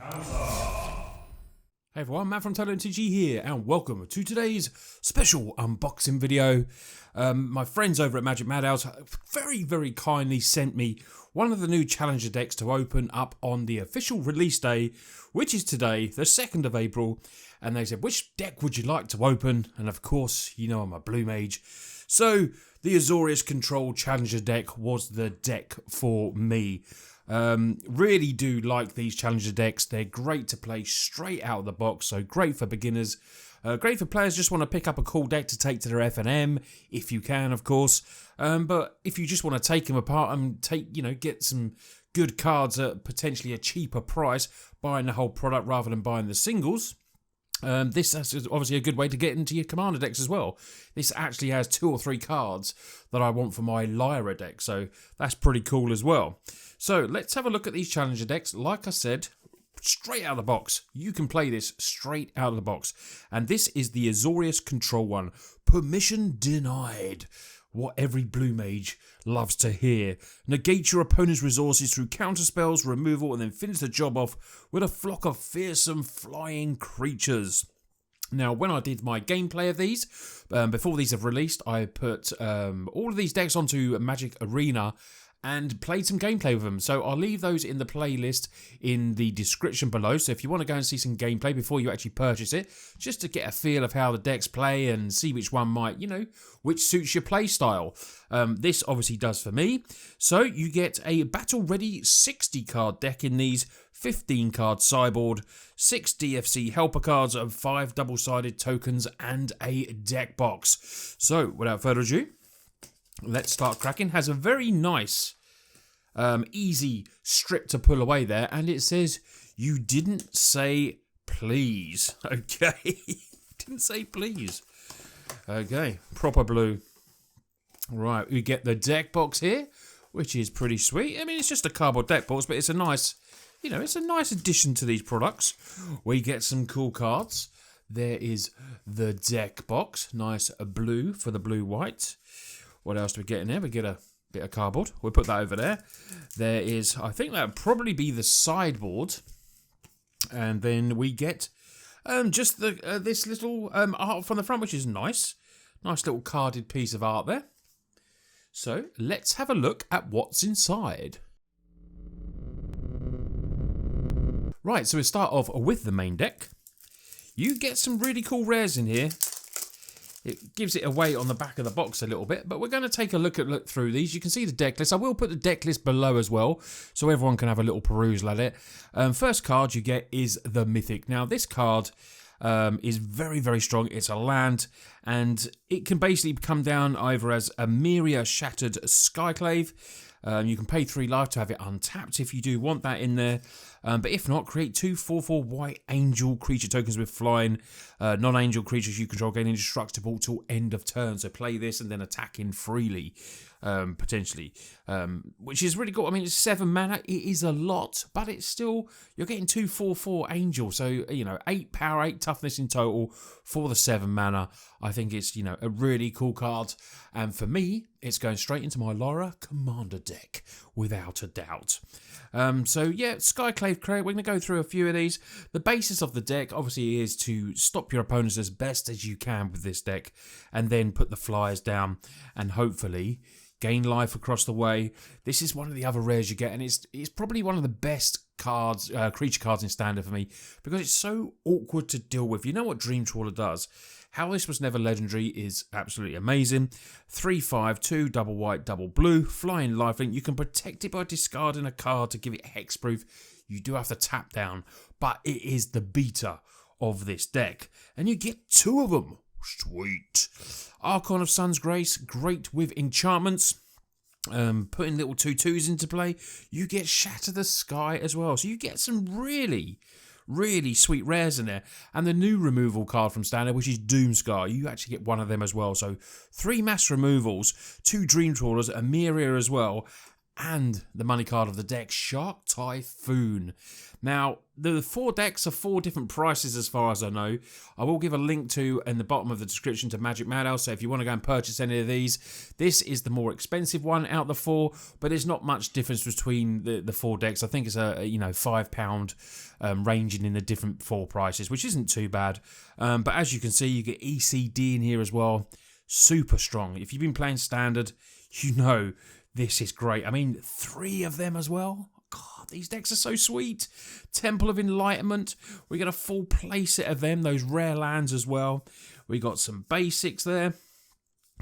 Hey everyone, Matt from Untitled Chapter here, and welcome to today's special unboxing video. My friends over at Magic Madhouse very kindly sent me one of the new Challenger decks to open up on the official release day, which is today, the 2nd of April. And they said, which deck would you like to open? And of course, you know I'm a blue mage. So the Azorious Control Challenger deck was the deck for me. Really do like these Challenger decks. They're great to play straight out of the box, so great for beginners, great for players just want to pick up a cool deck to take to their F&M, if you can, of course. But if you just want to take them apart and get some good cards at potentially a cheaper price, buying the whole product rather than buying the singles. This is obviously a good way to get into your commander decks as well. This actually has 2 or 3 cards that I want for my Lyra deck, so that's pretty cool as well. So let's have a look at these Challenger decks. Like I said, straight out of the box. You can play this straight out of the box. And this is the Azorious Control one. Permission denied. What every blue mage loves to hear. Negate your opponent's resources through counterspells, removal, and then finish the job off with a flock of fearsome flying creatures. Now, when I did my gameplay of these, before these have released, I put all of these decks onto Magic Arena and played some gameplay with them. So I'll leave those in the playlist in the description below. So if you want to go and see some gameplay before you actually purchase it, just to get a feel of how the decks play and see which one might, which suits your play style. This obviously does for me. So you get a battle-ready 60-card deck in these, 15-card sideboard, 6 DFC helper cards, and 5 double-sided tokens, and a deck box. So without further ado, let's start cracking. Has a very nice, easy strip to pull away there, and it says, "You didn't say please." Okay, didn't say please. Okay, proper blue. Right, we get the deck box here, which is pretty sweet. I mean, it's just a cardboard deck box, but it's a nice, it's a nice addition to these products. We get some cool cards. There is the deck box, nice blue for the blue-white. What else do we get in there? We get a bit of cardboard. We'll put that over there. There is, I think that would probably be the sideboard. And then we get just this little art from the front, which is nice. Nice little carded piece of art there. So let's have a look at what's inside. Right, so we start off with the main deck. You get some really cool rares in here. It gives it away on the back of the box a little bit, but we're going to take a look through these. You can see the deck list. I will put the deck list below as well, so everyone can have a little perusal at it. First card you get is the Mythic. Now, this card is very strong. It's a land, and it can basically come down either as Emeria Shattered Skyclave. You can pay 3 life to have it untapped if you do want that in there. But if not, create 2 4/4 white angel creature tokens with flying. Non-angel creatures you control gain indestructible till end of turn. So play this and then attack in freely, potentially. Which is really cool. I mean, it's 7 mana. It is a lot, but it's still, you're getting 2 4/4 angel. So, 8 power, 8 toughness in total for the 7 mana. I think it's, a really cool card. And for me, it's going straight into my Lyra Commander deck, without a doubt. So yeah, Skyclave Crate, we're going to go through a few of these. The basis of the deck obviously is to stop your opponents as best as you can with this deck, and then put the flyers down and hopefully gain life across the way. This is one of the other rares you get, and it's probably one of the best cards, creature cards in Standard for me, because it's so awkward to deal with. You know what Dream Trawler does? How this was never legendary is absolutely amazing. 3/5, 2 double white, double blue, flying lifelink. You can protect it by discarding a card to give it hexproof. You do have to tap down, but it is the beta of this deck, and you get 2 of them. Sweet. Archon of Sun's Grace, great with enchantments. Putting little 2/2s into play. You get Shatter the Sky as well, so you get some really sweet rares in there. And the new removal card from Standard, which is Doomscar, you actually get one of them as well. So 3 mass removals, 2 Dream Trawlers, Emeria as well, and the money card of the deck, Shark Typhoon. Now, the 4 decks are 4 different prices as far as I know. I will give a link to in the bottom of the description to Magic Madhouse, so if you want to go and purchase any of these, this is the more expensive one out of the 4, but there's not much difference between the 4 decks. I think it's a £5 ranging in the different 4 prices, which isn't too bad. But as you can see, you get ECD in here as well. Super strong. If you've been playing Standard, you know this is great. I mean, 3 of them as well. God, these decks are so sweet. Temple of Enlightenment. We got a full playset of them, those rare lands as well. We got some basics there.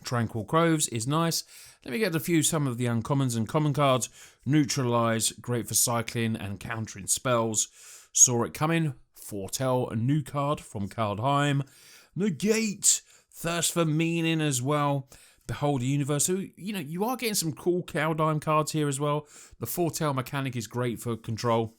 Tranquil Groves is nice. Let me get some of the uncommons and common cards. Neutralize, great for cycling and countering spells. Saw it coming. Foretell, a new card from Kaldheim. Negate, Thirst for Meaning as well. Behold the Universe. So, you are getting some cool Kaldheim cards here as well. The Foretell mechanic is great for control.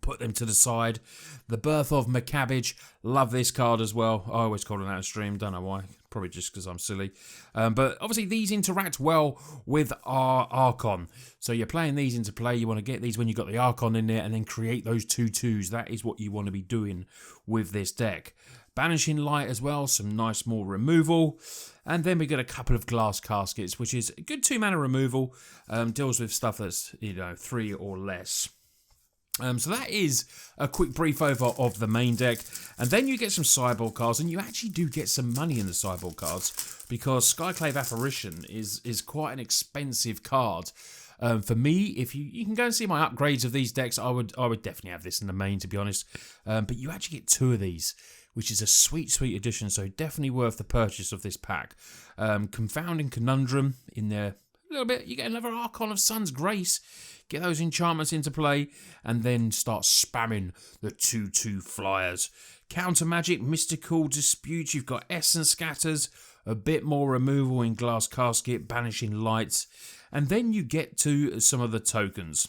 Put them to the side. The Birth of Macabbage. Love this card as well. I always call it out of stream. Don't know why. Probably just because I'm silly. But obviously these interact well with our Archon. So you're playing these into play. You want to get these when you've got the Archon in there and then create those 2/2s. That is what you want to be doing with this deck. Banishing Light as well, some nice more removal. And then we got a couple of Glass Caskets, which is a good 2-mana removal. Deals with stuff that's, 3 or less. So that is a quick brief over of the main deck. And then you get some sideboard cards, and you actually do get some money in the sideboard cards, because Skyclave Apparition is quite an expensive card. For me, if you can go and see my upgrades of these decks, I would definitely have this in the main, to be honest. But you actually get 2 of these, which is a sweet, sweet addition. So definitely worth the purchase of this pack. Confounding Conundrum in there a little bit. You get another Archon of Sun's Grace. Get those enchantments into play, and then start spamming the 2/2 flyers. Counter Magic, Mystical Dispute. You've got Essence Scatters, a bit more removal in Glass Casket, Banishing Lights, and then you get to some of the tokens.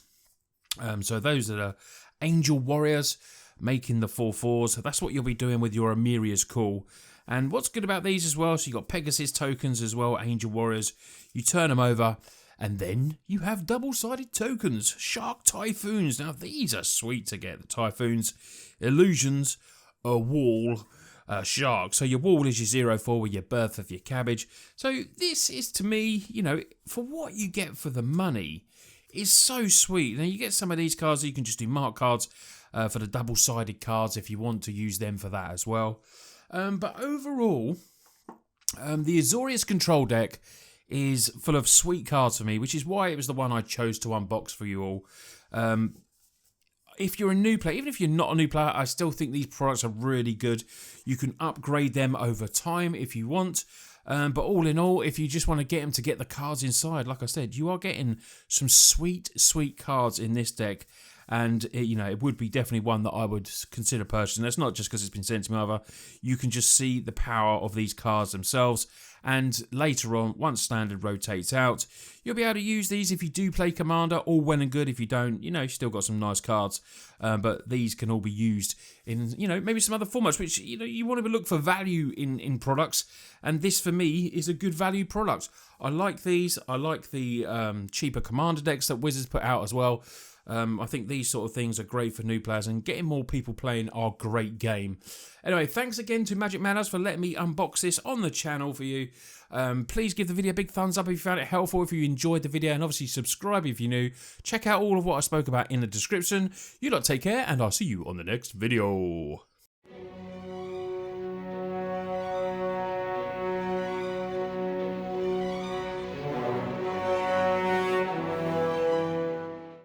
So those are Angel Warriors, making the 4/4s. That's what you'll be doing with your Emeria's Call. And what's good about these as well, so you've got Pegasus tokens as well, Angel Warriors. You turn them over, and then you have double-sided tokens. Shark Typhoons. Now, these are sweet to get, the Typhoons. Illusions, a wall, shark. So your wall is your 0/4 with your Birth of your Cabbage. So this is, to me, for what you get for the money, is so sweet. Now, you get some of these cards that you can just do mark cards for the double-sided cards if you want to use them for that as well. But overall, the Azorious Control deck is full of sweet cards for me, which is why it was the one I chose to unbox for you all. If you're a new player, even if you're not a new player, I still think these products are really good. You can upgrade them over time if you want. But all in all, if you just want to get them to get the cards inside, like I said, you are getting some sweet, sweet cards in this deck. And, it would be definitely one that I would consider purchasing. That's not just because it's been sent to me either. You can just see the power of these cards themselves. And later on, once Standard rotates out, you'll be able to use these if you do play Commander. All well and good. If you don't, you've still got some nice cards. But these can all be used in, maybe some other formats, which, you want to look for value in products. And this, for me, is a good value product. I like these. I like the cheaper Commander decks that Wizards put out as well. I think these sort of things are great for new players, and getting more people playing our great game. Anyway, thanks again to Magic Madhouse for letting me unbox this on the channel for you. Please give the video a big thumbs up if you found it helpful, if you enjoyed the video, and obviously subscribe if you're new. Check out all of what I spoke about in the description. You lot take care, and I'll see you on the next video.